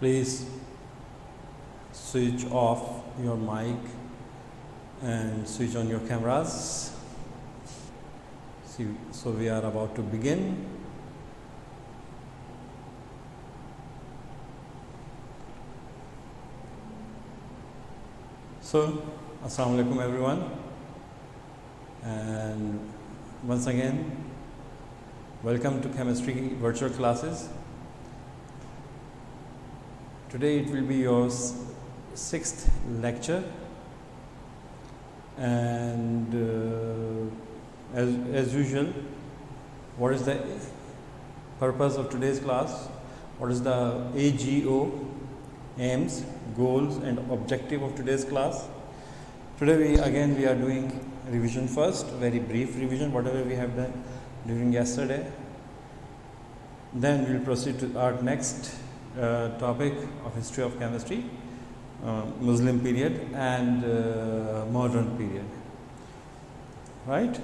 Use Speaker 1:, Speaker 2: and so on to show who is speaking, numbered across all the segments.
Speaker 1: Please switch off your mic and switch on your cameras. So we are about to begin. So, Assalamu alaikum everyone, and once again welcome to chemistry virtual classes. Today it will be your sixth lecture, and as usual, what is the purpose of today's class? What is the AGO, aims, goals and objective of today's class? Today we are doing revision first, very brief revision, whatever we have done during yesterday. Then we will proceed to our next topic of history of chemistry, Muslim period and modern period. Right?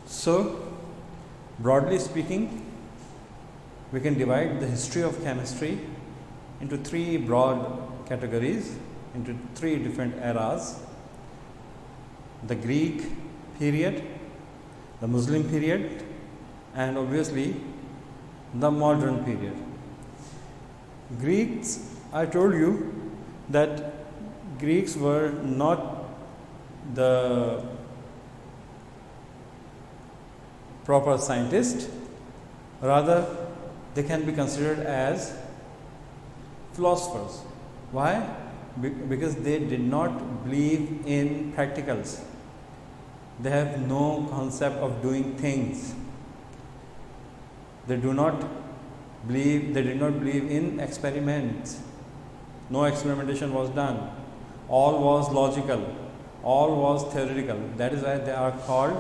Speaker 1: So, broadly speaking, we can divide the history of chemistry into three broad categories, into three different eras: the Greek period, the Muslim period, and obviously the modern period. Greeks, I told you that Greeks were not the proper scientists, rather they can be considered as philosophers. Why? Because they did not believe in practicals. They have no concept of doing things. They did not believe in experiments. No experimentation was done. All was logical. All was theoretical. That is why they are called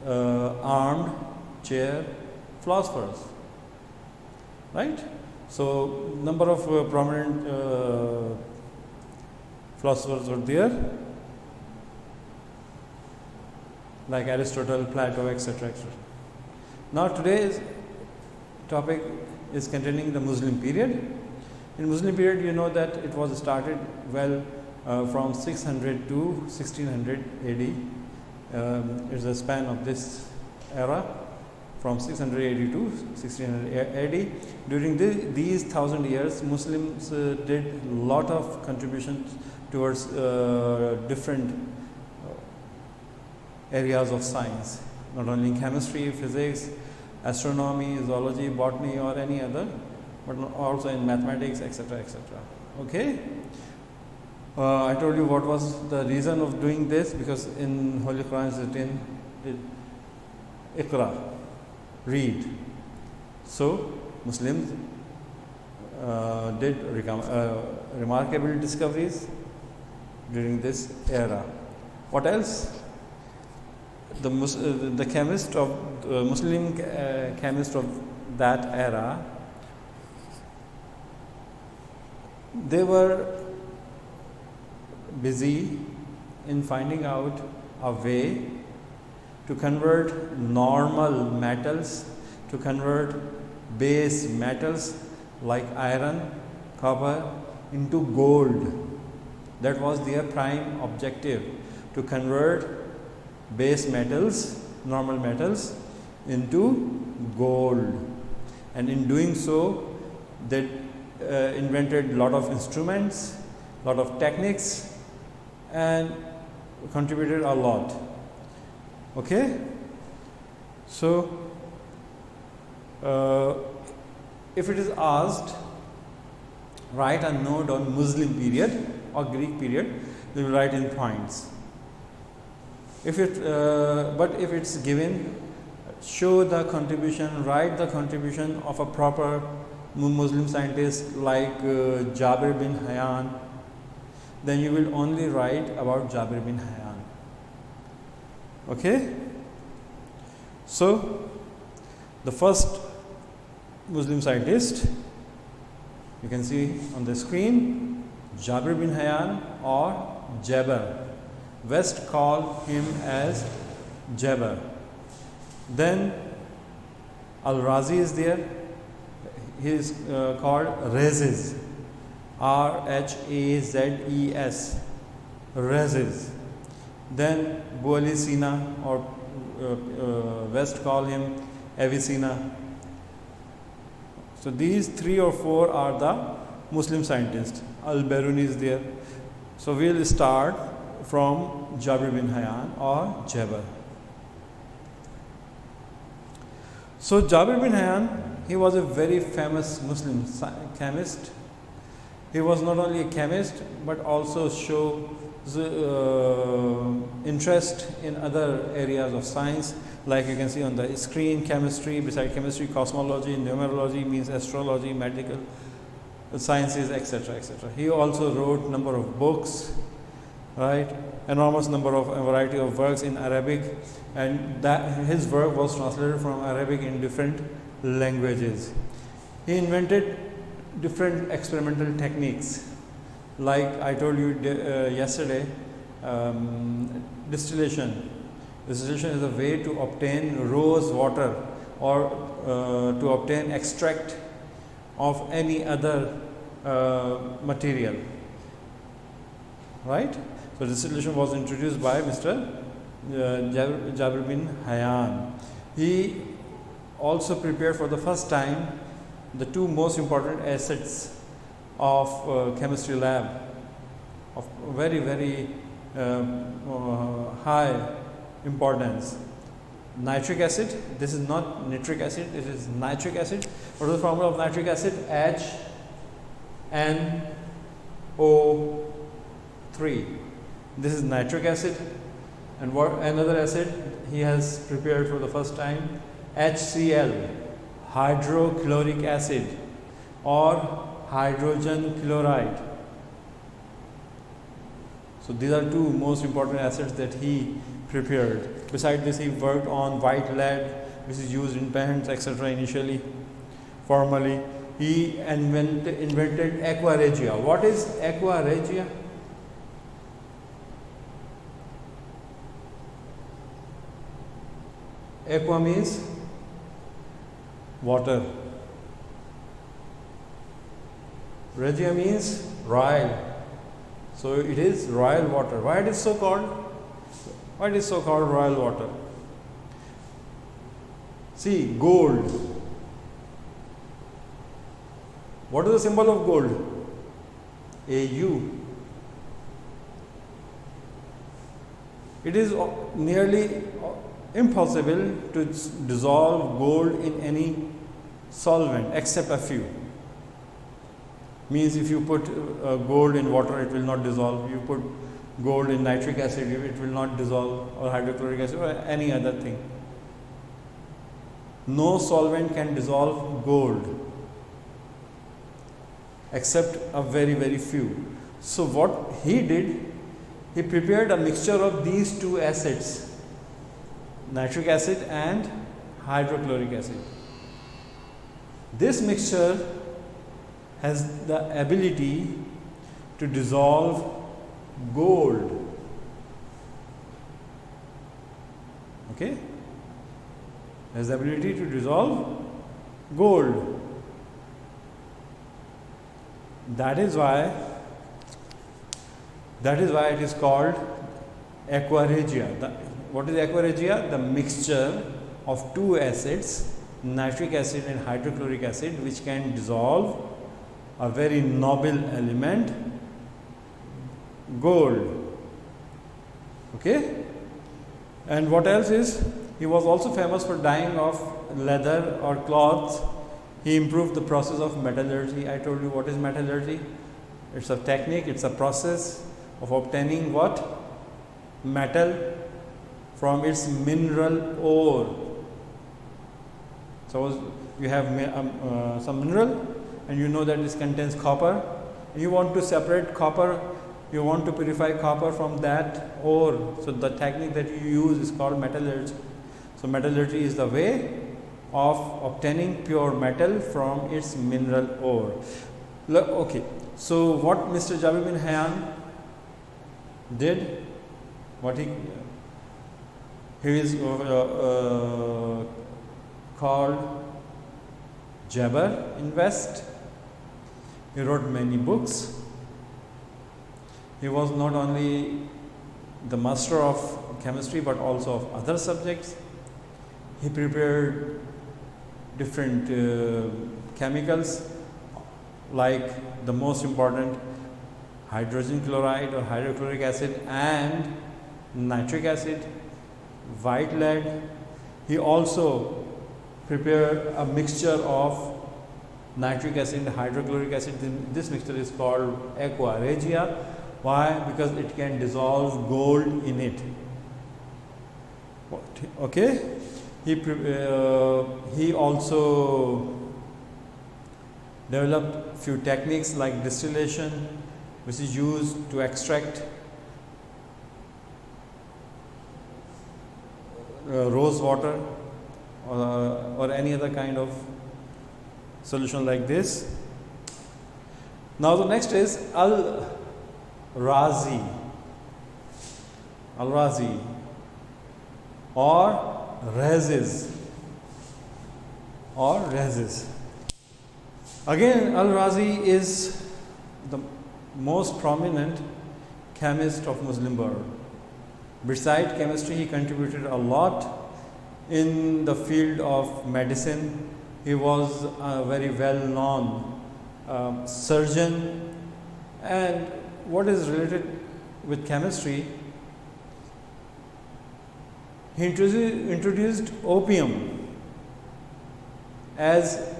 Speaker 1: armed chair philosophers. Right? So, number of prominent philosophers were there, like Aristotle, Plato, etc. etc. Now, today's topic is containing the Muslim period. In Muslim period, you know that it was started from 600 to 1600 AD. It's a span of this era, from 600 AD to 1600 AD. During these 1000 years, Muslims did a lot of contributions towards different areas of science, not only in chemistry, physics, astronomy, zoology, botany or any other, but also in mathematics, etc. etc. Okay? I told you what was the reason of doing this, because in Holy Quran is written, Iqra, read. So, Muslims did remarkable discoveries during this era. What else? The chemist of Muslim chemist of that era, they were busy in finding out a way to convert normal metals, to convert base metals like iron, copper into gold. That was their prime objective, to convert base metals, normal metals, into gold. And in doing so, they invented a lot of instruments, a lot of techniques, and contributed a lot. Okay? So, if it is asked, write a note on Muslim period or Greek period, they will write in points. But if it's given, show the contribution, write the contribution of a proper Muslim scientist like Jabir bin Hayyan, then you will only write about Jabir bin Hayyan. Okay? So, the first Muslim scientist, you can see on the screen, Jabir bin Hayyan or Jaber. West call him as Jaber. Then Al-Razi is there. he is called Rhazes, Rhazes, Rhazes. Then Abu Sina, or West call him Avicenna. So these 3 or 4 are the Muslim scientists. Al-Biruni is there. So we'll start from Jabir bin Hayyan, or Jabir. So Jabir bin Hayyan, he was a very famous Muslim chemist. He was not only a chemist but also showed interest in other areas of science, like you can see on the screen: chemistry, beside chemistry, cosmology, numerology, means astrology, medical sciences, etc., etc. He also wrote number of books, right? Enormous number of a variety of works in Arabic, and that his work was translated from Arabic in different languages. He invented different experimental techniques, like I told you yesterday. Distillation. Distillation is a way to obtain rose water, or to obtain extract of any other material, right? So distillation was introduced by Mr. Jabir bin Hayyan. He also prepared for the first time the 2 most important acids of chemistry lab, of very, very high importance. Nitric acid. This is not nitric acid, it is nitric acid. What is the formula of nitric acid? HNO3. This is nitric acid. And what another acid he has prepared for the first time? HCl, hydrochloric acid, or hydrogen chloride. So these are 2 most important acids that he prepared. Besides this, he worked on white lead, which is used in pens, etc. initially, formally. He invented aqua regia. What is aqua regia? Aqua means water. Regia means royal. So it is royal water. Why it is so called? Why it is so called royal water? See, gold. What is the symbol of gold? AU. It is nearly impossible to dissolve gold in any solvent except a few. Means if you put gold in water, it will not dissolve. You put gold in nitric acid, it will not dissolve, or hydrochloric acid, or any other thing. No solvent can dissolve gold except a very, very few. So what he did, he prepared a mixture of these 2 acids, nitric acid and hydrochloric acid. This mixture has the ability to dissolve gold. Okay? Has the ability to dissolve gold. That is why it is called aqua regia. What is aqua regia? The mixture of 2 acids, nitric acid and hydrochloric acid, which can dissolve a very noble element, gold. Okay? And what else is? He was also famous for dyeing of leather or cloths. He improved the process of metallurgy. I told you what is metallurgy. It's a technique, it's a process of obtaining what? Metal from its mineral ore. Suppose you have some mineral and you know that this contains copper. You want to separate copper, you want to purify copper from that ore. So the technique that you use is called metallurgy. So metallurgy is the way of obtaining pure metal from its mineral ore. Look, okay. So what Mr. Jabir bin Hayyan did, what he is called Jaber in West. He wrote many books. He was not only the master of chemistry but also of other subjects. He prepared different chemicals, like the most important hydrogen chloride or hydrochloric acid and nitric acid, white lead. He also prepared a mixture of nitric acid and hydrochloric acid. This mixture is called aqua regia. Why? Because it can dissolve gold in it. Okay. He also developed few techniques like distillation, which is used to extract rose water or any other kind of solution like this. Now the next is Al-Razi or Rhazes. Again, Al-Razi is the most prominent chemist of Muslim world. Besides chemistry, he contributed a lot in the field of medicine. He was a very well-known surgeon. And what is related with chemistry, he introduced opium as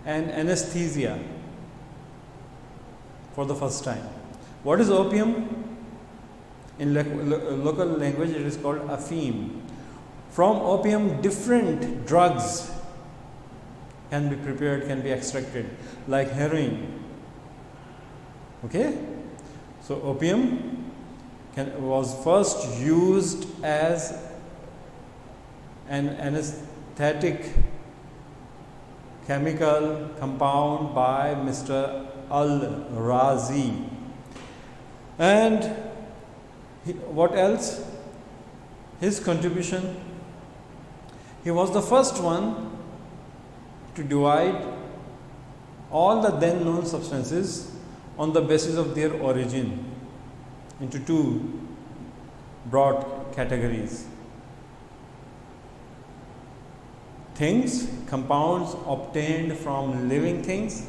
Speaker 1: an anesthesia for the first time. What is opium? In local language, it is called afim. From opium, different drugs can be prepared, can be extracted, like heroin. Okay? So opium was first used as an anesthetic chemical compound by Mr. Al-Razi. And what else? His contribution, he was the first one to divide all the then known substances on the basis of their origin into two broad categories. Things, compounds obtained from living things,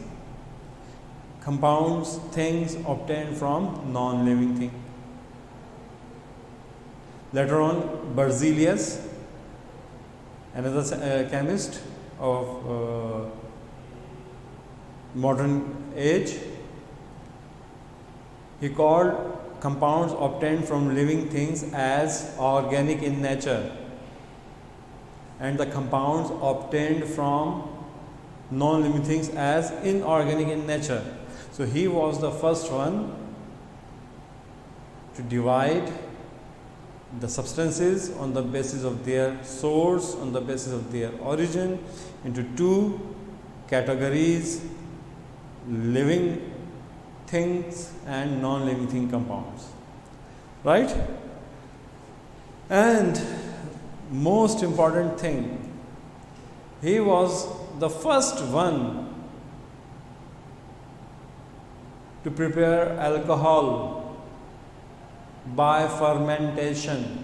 Speaker 1: things obtained from non-living things. Later on, Berzelius, another chemist of modern age, he called compounds obtained from living things as organic in nature, and the compounds obtained from non-living things as inorganic in nature. So he was the first one to divide the substances on the basis of their source, on the basis of their origin, into two categories: living things and non-living thing compounds. Right? And most important thing, he was the first one to prepare alcohol by fermentation.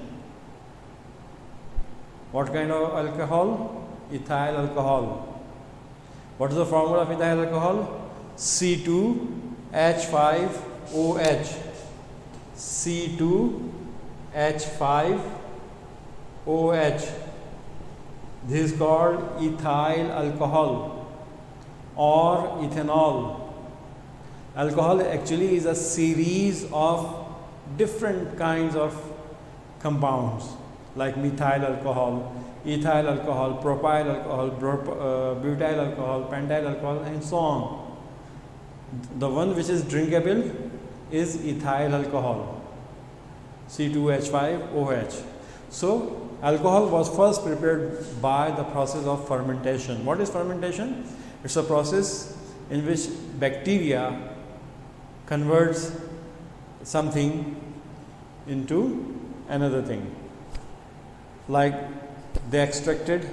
Speaker 1: What kind of alcohol? Ethyl alcohol. What is the formula of ethyl alcohol? C2H5OH. C2H5OH. This is called ethyl alcohol or ethanol. Alcohol actually is a series of different kinds of compounds like methyl alcohol, ethyl alcohol, propyl alcohol, butyl alcohol, pentyl alcohol, and so on. The one which is drinkable is ethyl alcohol, C2H5OH. So alcohol was first prepared by the process of fermentation. What is fermentation? It's a process in which bacteria converts something into another thing. Like they extracted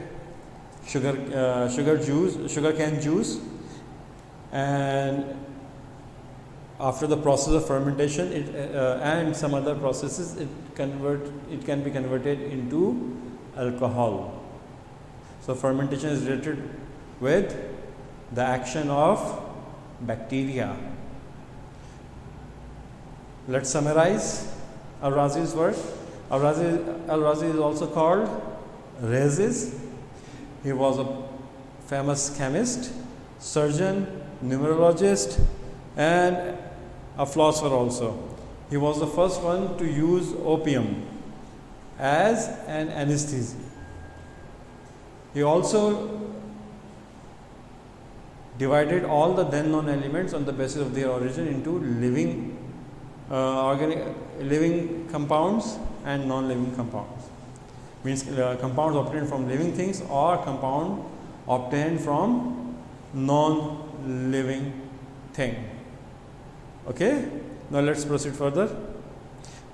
Speaker 1: sugarcane juice, and after the process of fermentation and some other processes, it can be converted into alcohol. So fermentation is related with the action of bacteria. Let's summarize Al-Razi's work. Al-Razi is also called Rhazes. He was a famous chemist, surgeon, numerologist, and a philosopher also. He was the first one to use opium as an anesthesia. He also divided all the then known elements on the basis of their origin into living compounds and non-living compounds. Means compounds obtained from living things or compound obtained from non-living thing. Okay, now let's proceed further.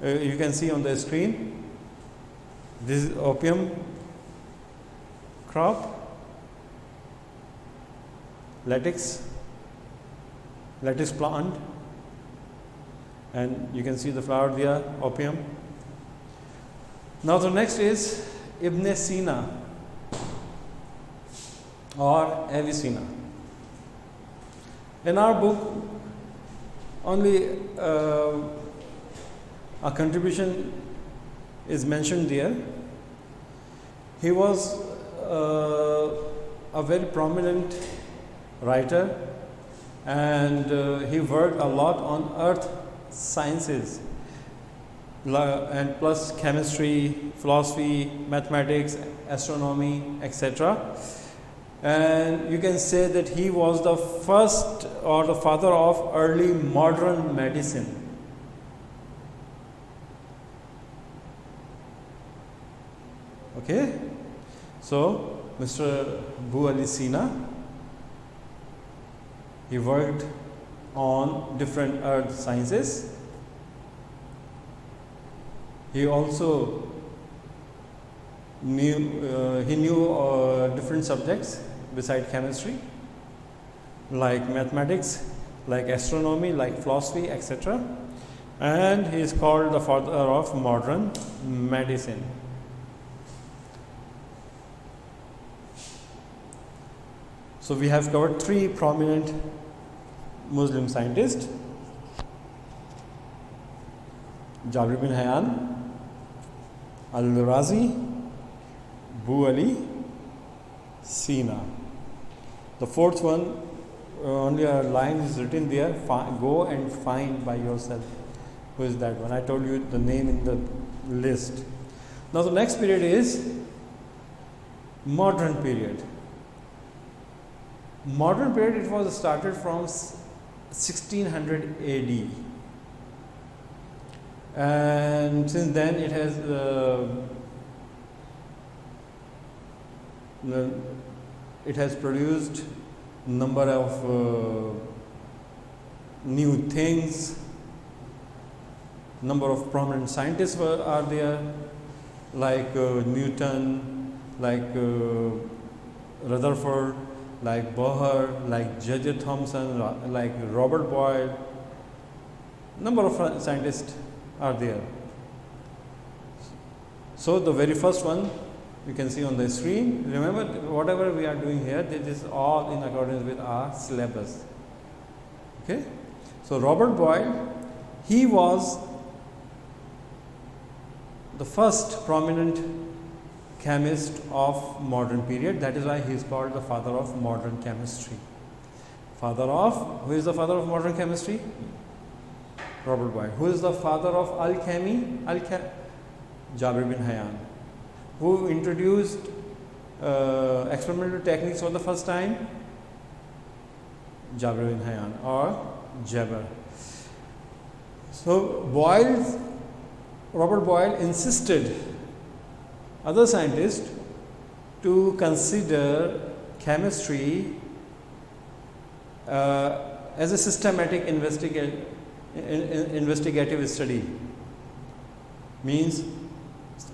Speaker 1: You can see on the screen, this is opium crop, latex plant, and you can see the flower there, opium. Now the next is Ibn Sina or Avicenna. In our book, only a contribution is mentioned there. He was a very prominent writer, and he worked a lot on earth sciences and plus chemistry, philosophy, mathematics, astronomy, etc. And you can say that he was the first or the father of early modern medicine. Okay, so Mr. Abu Ali Sina, he worked on different earth sciences. He also knew different subjects beside chemistry, like mathematics, like astronomy, like philosophy, etc. And he is called the father of modern medicine. So we have covered three prominent Muslim scientists: Jabir bin Hayyan, Al-Razi, Abu Ali Sina. The fourth one, only a line is written there. Go and find by yourself who is that one. I told you the name in the list. Now the next period is modern period. Modern period, it was started from 1600 AD, and since then it has produced number of new things. Number of prominent scientists are there, like Newton, like Rutherford, like Bohr, like J.J. Thomson, like Robert Boyle. Number of scientists are there. So the very first one you can see on the screen. Remember, whatever we are doing here, this is all in accordance with our syllabus. Okay, so Robert Boyle, he was the first prominent chemist of modern period. That is why he is called the father of modern chemistry. Who is the father of modern chemistry? Robert Boyle. Who is the father of alchemy? Jabir bin Hayyan. Who introduced experimental techniques for the first time? Jabir bin Hayyan or Jabir. So Robert Boyle insisted other scientists to consider chemistry as a systematic investigative study. Means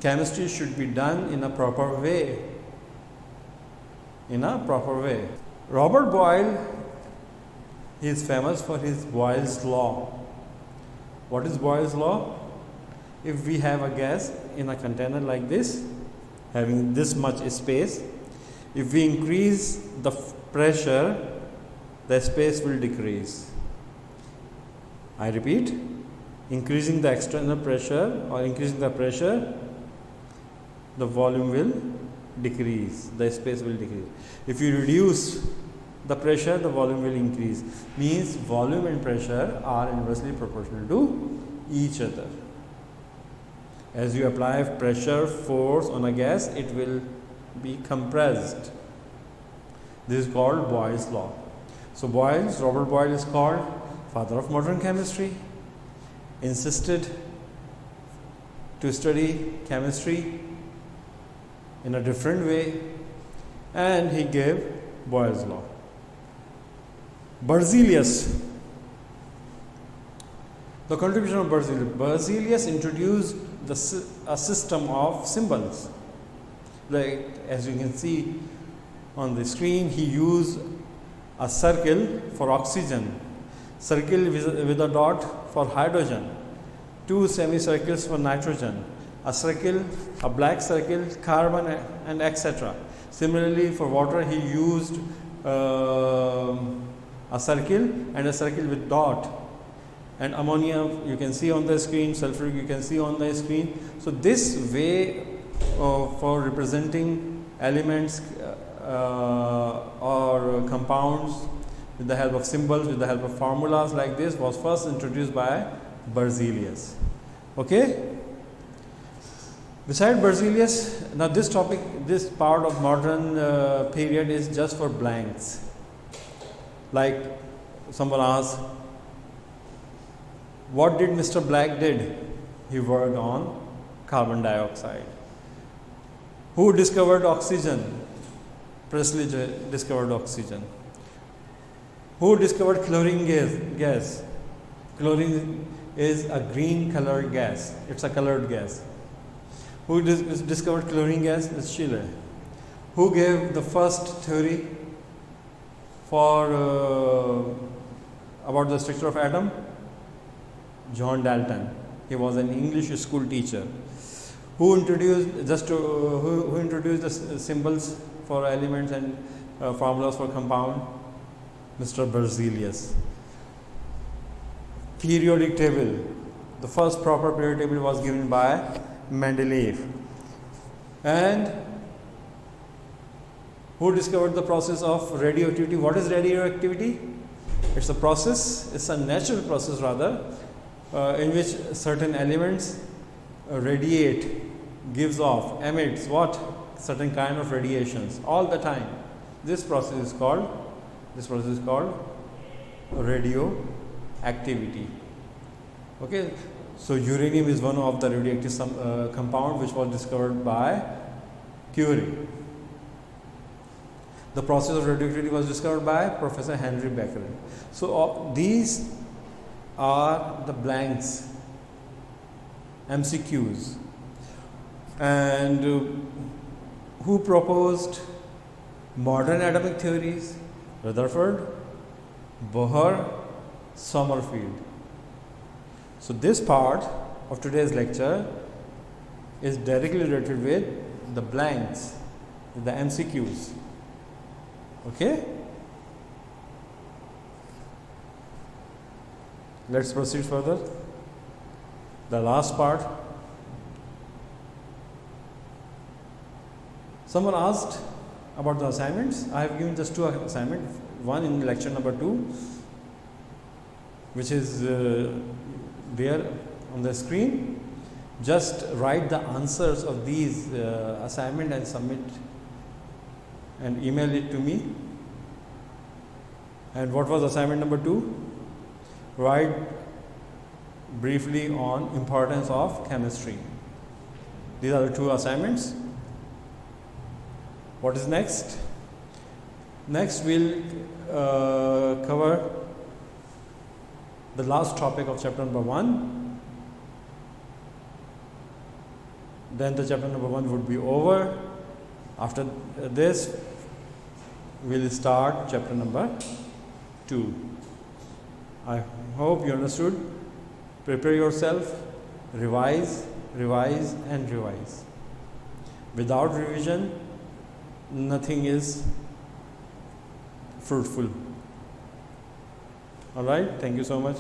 Speaker 1: chemistry should be done in a proper way. in a proper way. Robert Boyle, he is famous for his Boyle's law. What is Boyle's law? If we have a gas in a container like this, having this much space, if we increase the pressure, the space will decrease. I repeat, increasing the external pressure or increasing the pressure, the volume will decrease, the space will decrease. If you reduce the pressure, the volume will increase. Means volume and pressure are inversely proportional to each other. As you apply pressure, force on a gas, it will be compressed. This is called Boyle's law. So Robert Boyle is called father of modern chemistry, insisted to study chemistry in a different way, and he gave Boyle's law. Berzelius, the contribution of Berzelius. Berzelius introduced a system of symbols. Like as you can see on the screen, he used a circle for oxygen, circle with a dot for hydrogen, two semicircles for nitrogen, a circle, a black circle, carbon, and etc. Similarly, for water, he used a circle and a circle with dot. And ammonia you can see on the screen, sulfuric you can see on the screen. So this way for representing elements or compounds with the help of symbols, with the help of formulas like this, was first introduced by Berzelius. Okay. Beside Berzelius, now this topic, this part of modern period is just for blanks. Like someone asked, what did Mr. Black did? He worked on carbon dioxide. Who discovered oxygen? Presley discovered oxygen. Who discovered chlorine gas? Chlorine is a green colored gas. It's a colored gas. Who discovered chlorine gas? It's Schiller. Who gave the first theory for about the structure of atom? John Dalton. He was an English school teacher. Who introduced the symbols for elements and formulas for compound? Mr. Berzelius. Periodic table. The first proper periodic table was given by Mendeleev. And who discovered the process of radioactivity? What is radioactivity? It's a process, it's a natural process rather, in which certain elements radiate, gives off, emits what? Certain kind of radiations all the time. This process is called radioactivity. Okay, so uranium is one of the radioactive compound which was discovered by Curie. The process of radioactivity was discovered by Professor Henry Becquerel. So these are the blanks, MCQs. And who proposed modern atomic theories? Rutherford, Bohr, Sommerfeld. So this part of today's lecture is directly related with the blanks, with the MCQs. Okay? Let's proceed further. The last part. Someone asked about the assignments. I have given just two assignments. One in lecture number 2, which is there on the screen. Just write the answers of these assignment and submit and email it to me. And what was assignment number 2? Write briefly on importance of chemistry. These are the two assignments. What is next? Next we'll cover the last topic of chapter number 1. Then the chapter number 1 would be over. After this, we'll start chapter number 2. I hope you understood. Prepare yourself, revise, revise and revise. Without revision, nothing is fruitful. Alright, thank you so much.